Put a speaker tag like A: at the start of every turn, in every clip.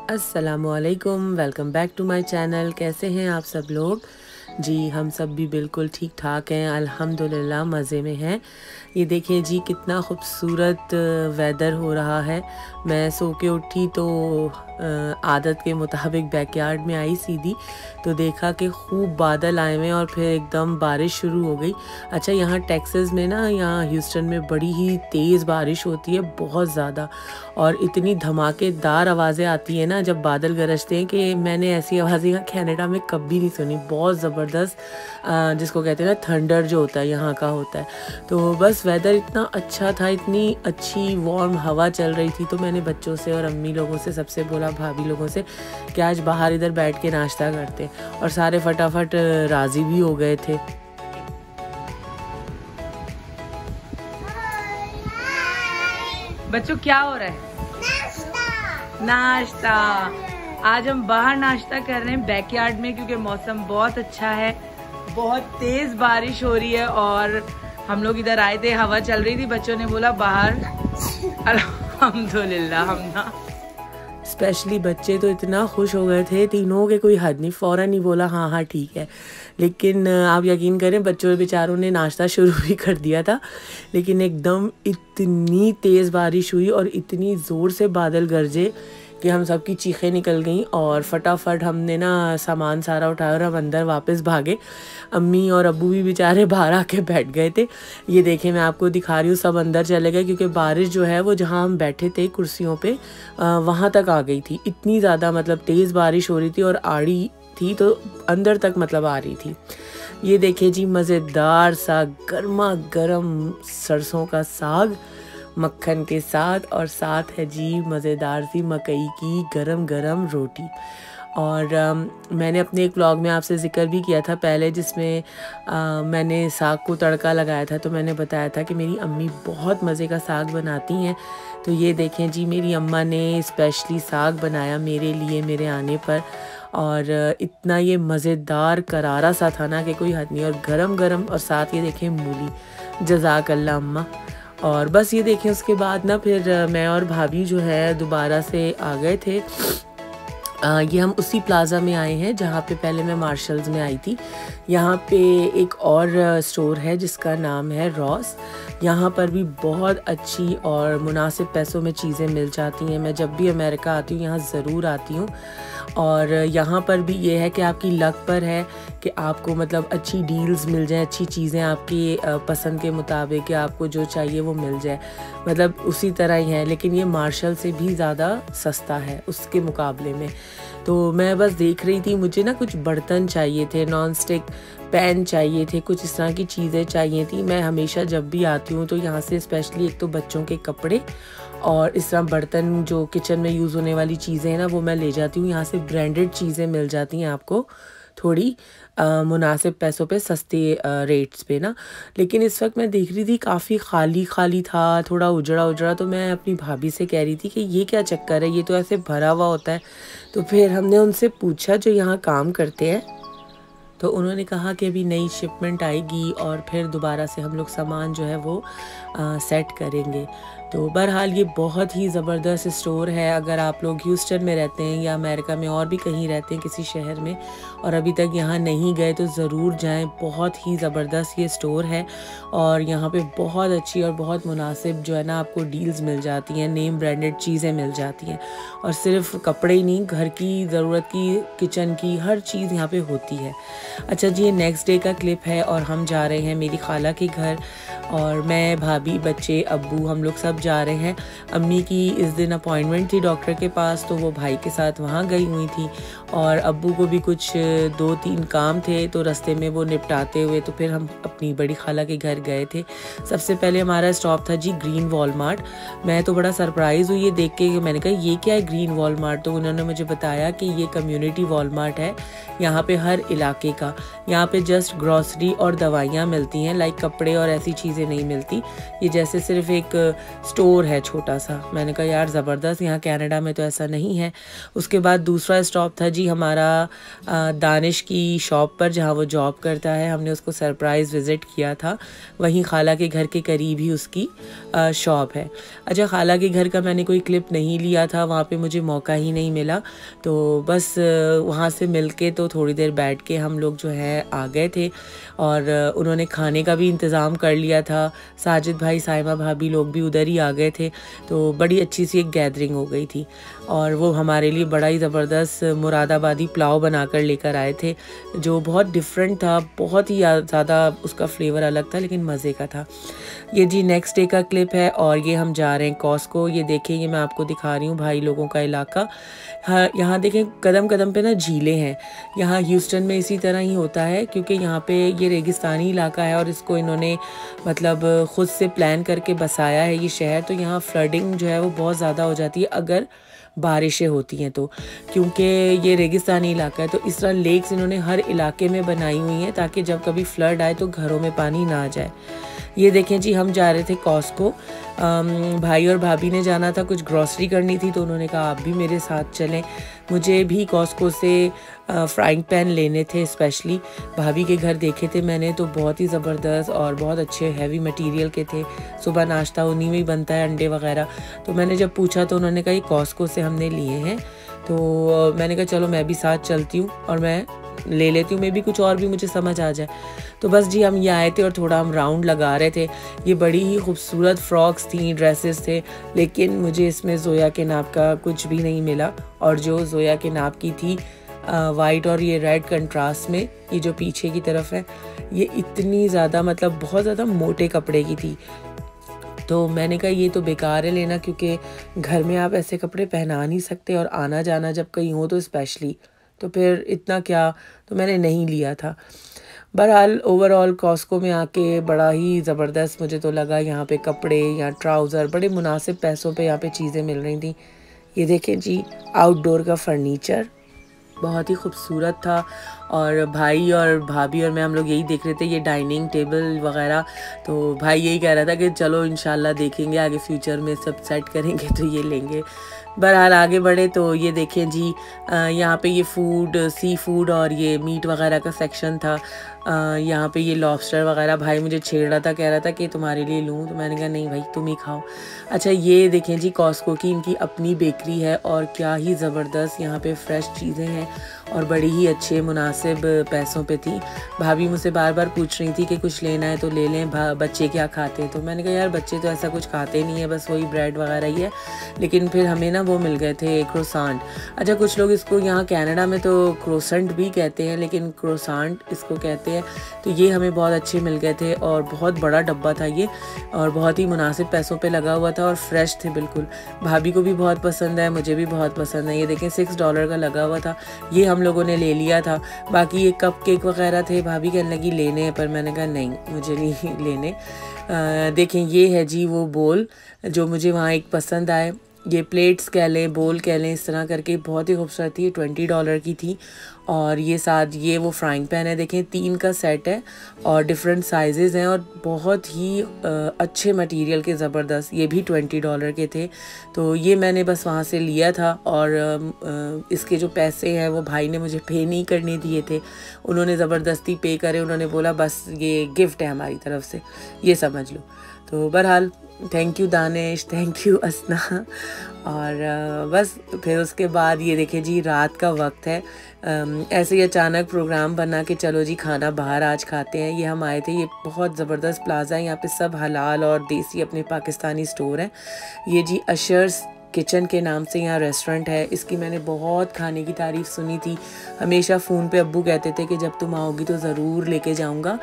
A: अस्सलामुअलैकुम, welcome back to my channel. कैसे हैं आप सब लोग? जी हम सब भी बिल्कुल ठीक ठाक हैं, अल्हम्दुलिल्लाह मज़े में हैं। ये देखिए जी कितना खूबसूरत वेदर हो रहा है। मैं सो के उठी तो आदत के मुताबिक बैकयार्ड में आई सीधी, तो देखा कि खूब बादल आए हुए हैं और फिर एकदम बारिश शुरू हो गई। अच्छा, यहाँ टेक्सास में ना, यहाँ ह्यूस्टन में बड़ी ही तेज़ बारिश होती है, बहुत ज़्यादा, और इतनी धमाकेदार आवाज़ें आती हैं ना जब बादल गरजते हैं कि मैंने ऐसी आवाज़ें यहाँ कनाडा में कभी नहीं सुनी। बहुत ज़बरदस्त, जिसको कहते हैं ना थंडर जो होता है, यहाँ का होता है। तो बस वेदर इतना अच्छा था, इतनी अच्छी वार्म हवा चल रही थी, तो मैंने बच्चों से और अम्मी लोगों से सबसे बोला, भाभी लोगों से, कि आज बाहर इधर बैठ के नाश्ता करते, और सारे फटाफट राज़ी भी हो गए थे। बच्चों क्या हो रहा है? नाश्ता। आज हम बाहर नाश्ता कर रहे हैं बैकयार्ड में, क्योंकि मौसम बहुत अच्छा है, बहुत तेज बारिश हो रही है और हम लोग इधर आए थे, हवा चल रही थी, बच्चों ने बोला बाहर। अल्हम्दुलिल्लाह हम ना, स्पेशली बच्चे तो इतना खुश हो गए थे, तीनों के कोई हद नहीं, फ़ौरन ही बोला हाँ हाँ ठीक है। लेकिन आप यकीन करें, बच्चों बेचारों ने नाश्ता शुरू भी कर दिया था, लेकिन एकदम इतनी तेज़ बारिश हुई और इतनी ज़ोर से बादल गरजे कि हम सब की चीखें निकल गईं, और फटाफट हमने ना सामान सारा उठाया और हम अंदर वापस भागे। अम्मी और अब्बू भी बेचारे बाहर आके बैठ गए थे। ये देखें, मैं आपको दिखा रही हूँ, सब अंदर चले गए, क्योंकि बारिश जो है वो जहाँ हम बैठे थे कुर्सियों पे, वहाँ तक आ गई थी। इतनी ज़्यादा मतलब तेज़ बारिश हो रही थी और आड़ी थी, तो अंदर तक मतलब आ रही थी। ये देखिए जी, मज़ेदार सा गर्मा गर्म सरसों का साग मक्खन के साथ, और साथ है जी मज़ेदार सी मकई की गरम गरम रोटी। और मैंने अपने एक व्लॉग में आपसे ज़िक्र भी किया था पहले, जिसमें मैंने साग को तड़का लगाया था, तो मैंने बताया था कि मेरी अम्मी बहुत मज़े का साग बनाती हैं। तो ये देखें जी, मेरी अम्मा ने स्पेशली साग बनाया मेरे लिए, मेरे आने पर, और इतना ये मज़ेदार करारा सा था ना कि कोई हद नहीं, और गरम गरम, और साथ ये देखें मूली। जज़ाकल्लाह अम्मा। और बस ये देखें, उसके बाद ना फिर मैं और भाभी जो है दोबारा से आ गए थे। ये हम उसी प्लाज़ा में आए हैं जहाँ पे पहले मैं मार्शल्स में आई थी। यहाँ पे एक और स्टोर है जिसका नाम है रॉस। यहाँ पर भी बहुत अच्छी और मुनासिब पैसों में चीज़ें मिल जाती हैं। मैं जब भी अमेरिका आती हूँ यहाँ ज़रूर आती हूँ, और यहाँ पर भी ये है कि आपकी लक पर है कि आपको मतलब अच्छी डील्स मिल जाएं, अच्छी चीज़ें आपकी पसंद के मुताबिक, कि आपको जो चाहिए वो मिल जाए, मतलब उसी तरह ही है, लेकिन ये मार्शल से भी ज़्यादा सस्ता है उसके मुकाबले में। तो मैं बस देख रही थी, मुझे ना कुछ बर्तन चाहिए थे, नॉन स्टिक पैन चाहिए थे, कुछ इस तरह की चीज़ें चाहिए थी। मैं हमेशा जब भी आती हूँ तो यहाँ से स्पेशली एक तो बच्चों के कपड़े और इस तरह बर्तन जो किचन में यूज़ होने वाली चीज़ें हैं ना, वो मैं ले जाती हूँ। यहाँ से ब्रांडेड चीज़ें मिल जाती हैं आपको थोड़ी मुनासिब पैसों पे, सस्ते रेट्स पे ना। लेकिन इस वक्त मैं देख रही थी काफ़ी खाली खाली था, थोड़ा उजड़ा उजड़ा, तो मैं अपनी भाभी से कह रही थी कि ये क्या चक्कर है, ये तो ऐसे भरा हुआ होता है। तो फिर हमने उनसे पूछा जो यहाँ काम करते हैं, तो उन्होंने कहा कि अभी नई शिपमेंट आएगी और फिर दोबारा से हम लोग सामान जो है वो सेट करेंगे। तो बहरहाल ये बहुत ही ज़बरदस्त स्टोर है। अगर आप लोग ह्यूस्टन में रहते हैं या अमेरिका में और भी कहीं रहते हैं किसी शहर में और अभी तक यहाँ नहीं गए, तो ज़रूर जाएं। बहुत ही ज़बरदस्त ये स्टोर है, और यहाँ पे बहुत अच्छी और बहुत मुनासिब जो है ना आपको डील्स मिल जाती हैं, नेम ब्रांडेड चीज़ें मिल जाती हैं, और सिर्फ कपड़े ही नहीं, घर की ज़रूरत की, किचन की हर चीज़ यहाँ पे होती है। अच्छा जी, ये नेक्स्ट डे का क्लिप है और हम जा रहे हैं मेरी खाला के घर, और मैं, भाभी, बच्चे, अब्बू, हम लोग सब जा रहे हैं। अम्मी की इस दिन अपॉइंटमेंट थी डॉक्टर के पास, तो वो भाई के साथ वहाँ गई हुई थी, और अब्बू को भी कुछ 2-3 काम थे, तो रास्ते में वो निपटाते हुए तो फिर हम अपनी बड़ी खाला के घर गए थे। सबसे पहले हमारा स्टॉप था जी ग्रीन वॉलमार्ट। मैं तो बड़ा सरप्राइज़ हुई ये देख के, मैंने कहा ये क्या है ग्रीन वॉलमार्ट, तो उन्होंने मुझे बताया कि ये कम्युनिटी वॉलमार्ट है यहाँ पे हर इलाके का। यहाँ पे जस्ट ग्रॉसरी और दवाइयाँ मिलती हैं, लाइक कपड़े और ऐसी चीज़ें चीज़ें नहीं मिलती, ये जैसे सिर्फ एक स्टोर है छोटा सा। मैंने कहा यार ज़बरदस्त, यहाँ कनाडा में तो ऐसा नहीं है। उसके बाद दूसरा स्टॉप था जी हमारा दानिश की शॉप पर, जहाँ वो जॉब करता है। हमने उसको सरप्राइज़ विज़िट किया था, वहीं खाला के घर के करीब ही उसकी शॉप है। अच्छा, खाला के घर का मैंने कोई क्लिप नहीं लिया था, वहाँ पे मुझे मौका ही नहीं मिला, तो बस वहाँ से मिलके तो थोड़ी देर बैठ के हम लोग जो है आ गए थे। और उन्होंने खाने का भी इंतज़ाम कर लिया था, साजिद भाई साइमा भाभी लोग भी उधर ही आ गए थे, तो बड़ी अच्छी सी एक गैदरिंग हो गई थी। और वो हमारे लिए बड़ा ही ज़बरदस्त मुरादाबादी पुलाव बनाकर लेकर आए थे, जो बहुत डिफरेंट था, बहुत ही ज़्यादा उसका फ्लेवर अलग था, लेकिन मज़े का था। ये जी नेक्स्ट डे का क्लिप है और ये हम जा रहे हैं कॉस्को। ये देखें, ये मैं आपको दिखा रही हूँ भाई लोगों का इलाका। हाँ, यहाँ देखें कदम कदम पे ना झीलें हैं। यहाँ ह्यूस्टन में इसी तरह ही होता है, क्योंकि यहाँ पे ये रेगिस्तानी इलाका है और इसको इन्होंने मतलब ख़ुद से प्लान करके बसाया है ये शहर। तो यहाँ फ्लडिंग जो है वो बहुत ज़्यादा हो जाती है अगर बारिशें होती हैं तो, क्योंकि ये रेगिस्तानी इलाका है। तो इस तरह लेक्स इन्होंने हर इलाके में बनाई हुई हैं ताकि जब कभी फ्लड आए तो घरों में पानी ना आ जाए। ये देखें जी, हम जा रहे थे कॉस्को, भाई और भाभी ने जाना था, कुछ ग्रॉसरी करनी थी, तो उन्होंने कहा आप भी मेरे साथ चलें। मुझे भी कॉस्को से फ्राइंग पैन लेने थे, स्पेशली भाभी के घर देखे थे मैंने, तो बहुत ही ज़बरदस्त और बहुत अच्छे हैवी मटेरियल के थे। सुबह नाश्ता उन्हीं में ही बनता है, अंडे वगैरह। तो मैंने जब पूछा तो उन्होंने कहा ये कॉस्को से हमने लिए हैं। तो मैंने कहा चलो मैं भी साथ चलती हूँ और मैं ले लेती हूँ, मैं भी कुछ और भी मुझे समझ आ जाए। तो बस जी हम ये आए थे और थोड़ा हम राउंड लगा रहे थे। ये बड़ी ही खूबसूरत फ्रॉक्स थी, ड्रेसेस थे, लेकिन मुझे इसमें ज़ोया के नाप का कुछ भी नहीं मिला। और जो ज़ोया के नाप की थी वाइट और ये रेड कंट्रास्ट में, ये जो पीछे की तरफ है, ये इतनी ज़्यादा मतलब बहुत ज़्यादा मोटे कपड़े की थी। तो मैंने कहा ये तो बेकार है लेना, क्योंकि घर में आप ऐसे कपड़े पहना नहीं सकते, और आना जाना जब कहीं हो तो स्पेशली, तो फिर इतना क्या, तो मैंने नहीं लिया था। बहरहाल ओवरऑल कॉस्को में आके बड़ा ही ज़बरदस्त मुझे तो लगा। यहाँ पे कपड़े या ट्राउज़र बड़े मुनासिब पैसों पे यहाँ पे चीज़ें मिल रही थी। ये देखें जी, आउटडोर का फर्नीचर बहुत ही खूबसूरत था। और भाई और भाभी और मैं हम लोग यही देख रहे थे ये डाइनिंग टेबल वगैरह। तो भाई यही कह रहा था कि चलो इंशाल्लाह देखेंगे आगे फ्यूचर में सब सेट करेंगे तो ये लेंगे। बहरहाल आगे बढ़े तो ये देखें जी, यहाँ पे ये फूड, सी फूड और ये मीट वगैरह का सेक्शन था। यहाँ पे ये लॉबस्टर वगैरह भाई मुझे छेड़ रहा था, कह रहा था कि तुम्हारे लिए लूँ, तो मैंने कहा नहीं भाई तुम ही खाओ। अच्छा, ये देखें जी कॉस्को की इनकी अपनी बेकरी है और क्या ही ज़बरदस्त यहाँ पे फ्रेश चीज़ें हैं और बड़ी ही अच्छे मुनासिब पैसों पे थी। भाभी मुझसे बार बार पूछ रही थी कि कुछ लेना है तो ले लें, बच्चे क्या खाते हैं। तो मैंने कहा यार बच्चे तो ऐसा कुछ खाते नहीं है, बस वही ब्रेड वगैरह ही है। लेकिन फिर हमें ना वो मिल गए थे क्रोसेंट। अच्छा, कुछ लोग इसको यहाँ कनाडा में तो क्रोसेंट भी कहते हैं, लेकिन क्रोसेंट इसको कहते हैं। तो ये हमें बहुत अच्छे मिल गए थे और बहुत बड़ा डब्बा था ये, और बहुत ही मुनासिब पैसों पे लगा हुआ था और फ्रेश थे बिल्कुल। भाभी को भी बहुत पसंद है, मुझे भी बहुत पसंद है। ये देखें $6 का लगा हुआ था, ये हम लोगों ने ले लिया था। बाकी ये कप केक वगैरह थे, भाभी कहने लगी लेने हैं, पर मैंने कहा नहीं मुझे नहीं लेने। देखें ये है जी वो बोल जो मुझे वहाँ एक पसंद आए। ये प्लेट्स कह लें, बोल कह लें, इस तरह करके बहुत ही खूबसूरत थी। $20 की थी। और ये साथ ये वो फ्राइंग पैन है, देखें 3 का सेट है और डिफरेंट साइजेस हैं और बहुत ही अच्छे मटेरियल के, ज़बरदस्त। ये भी $20 के थे। तो ये मैंने बस वहाँ से लिया था और इसके जो पैसे हैं वो भाई ने मुझे पे नहीं करने दिए थे, उन्होंने ज़बरदस्ती पे करे। उन्होंने बोला बस ये गिफ्ट है हमारी तरफ से, ये समझ लो। तो बहरहाल thank you Danish, thank you असना। और बस फिर उसके बाद ये देखें जी रात का वक्त है, ऐसे ही अचानक प्रोग्राम बना के चलो जी खाना बाहर आज खाते हैं। ये हम आए थे, ये बहुत ज़बरदस्त प्लाज़ा है, यहाँ पे सब हलाल और देसी अपने पाकिस्तानी स्टोर हैं। ये जी अशर्स किचन के नाम से यहाँ रेस्टोरेंट है। इसकी मैंने बहुत खाने की तारीफ़ सुनी थी, हमेशा फ़ोन पे अब्बू कहते थे कि जब तुम आओगी तो ज़रूर लेके जाऊँगा।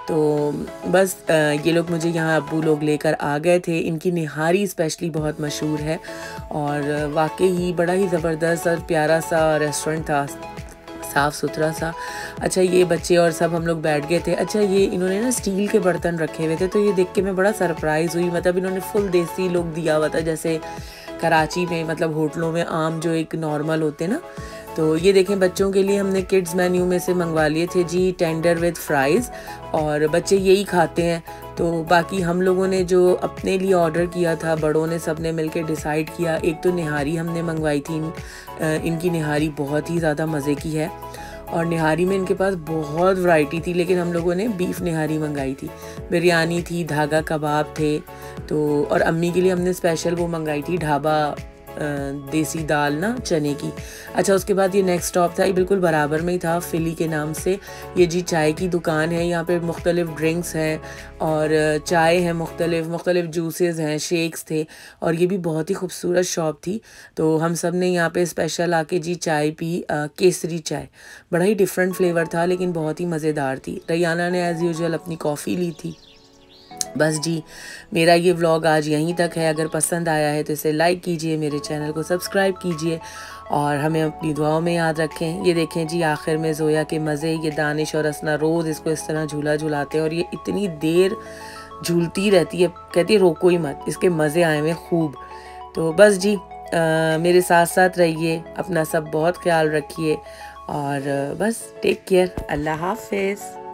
A: तो बस ये लोग मुझे यहाँ अब्बू लोग लेकर आ गए थे। इनकी निहारी स्पेशली बहुत मशहूर है और वाकई ही बड़ा ही ज़बरदस्त और प्यारा सा रेस्टोरेंट था, साफ़ सुथरा सा। अच्छा, ये बच्चे और सब हम लोग बैठ गए थे। अच्छा, ये इन्होंने ना स्टील के बर्तन रखे हुए थे, तो ये देख के मैं बड़ा सरप्राइज़ हुई। मतलब इन्होंने फुल देसी लुक दिया हुआ था, जैसे कराची में मतलब होटलों में आम जो एक नॉर्मल होते ना। तो ये देखें बच्चों के लिए हमने किड्स मेन्यू में से मंगवा लिए थे जी टेंडर विद फ्राइज़, और बच्चे यही खाते हैं। तो बाकी हम लोगों ने जो अपने लिए ऑर्डर किया था, बड़ों ने सब ने मिलकर डिसाइड किया। एक तो निहारी हमने मंगवाई थी, इनकी निहारी बहुत ही ज़्यादा मज़े की है और निहारी में इनके पास बहुत वैरायटी थी, लेकिन हम लोगों ने बीफ निहारी मंगाई थी। बिरयानी थी, धागा कबाब थे, तो और अम्मी के लिए हमने स्पेशल वो मंगाई थी ढाबा देसी दाल ना चने की। अच्छा, उसके बाद ये नेक्स्ट स्टॉप था, ये बिल्कुल बराबर में ही था, फिली के नाम से। ये जी चाय की दुकान है, यहाँ पे मुख्तलिफ ड्रिंक्स हैं और चाय है, मुख्तलिफ जूसेस हैं, शेक्स थे और ये भी बहुत ही खूबसूरत शॉप थी। तो हम सब ने यहाँ पे स्पेशल आके जी चाय पी, केसरी चाय, बड़ा ही डिफरेंट फ्लेवर था लेकिन बहुत ही मज़ेदार थी। रैयाना ने एज़ यूजुअल अपनी कॉफ़ी ली थी। बस जी, मेरा ये व्लॉग आज यहीं तक है। अगर पसंद आया है तो इसे लाइक कीजिए, मेरे चैनल को सब्सक्राइब कीजिए और हमें अपनी दुआओं में याद रखें। ये देखें जी, आखिर में ज़ोया के मज़े, ये दानिश और असना रोज़ इसको इस तरह झूला झुलाते हैं और ये इतनी देर झूलती रहती है, कहती है रोको ही मत, इसके मज़े आए हुए खूब। तो बस जी, मेरे साथ साथ रहिए, अपना सब बहुत ख्याल रखिए और बस टेक केयर। अल्लाह हाफ़िज़।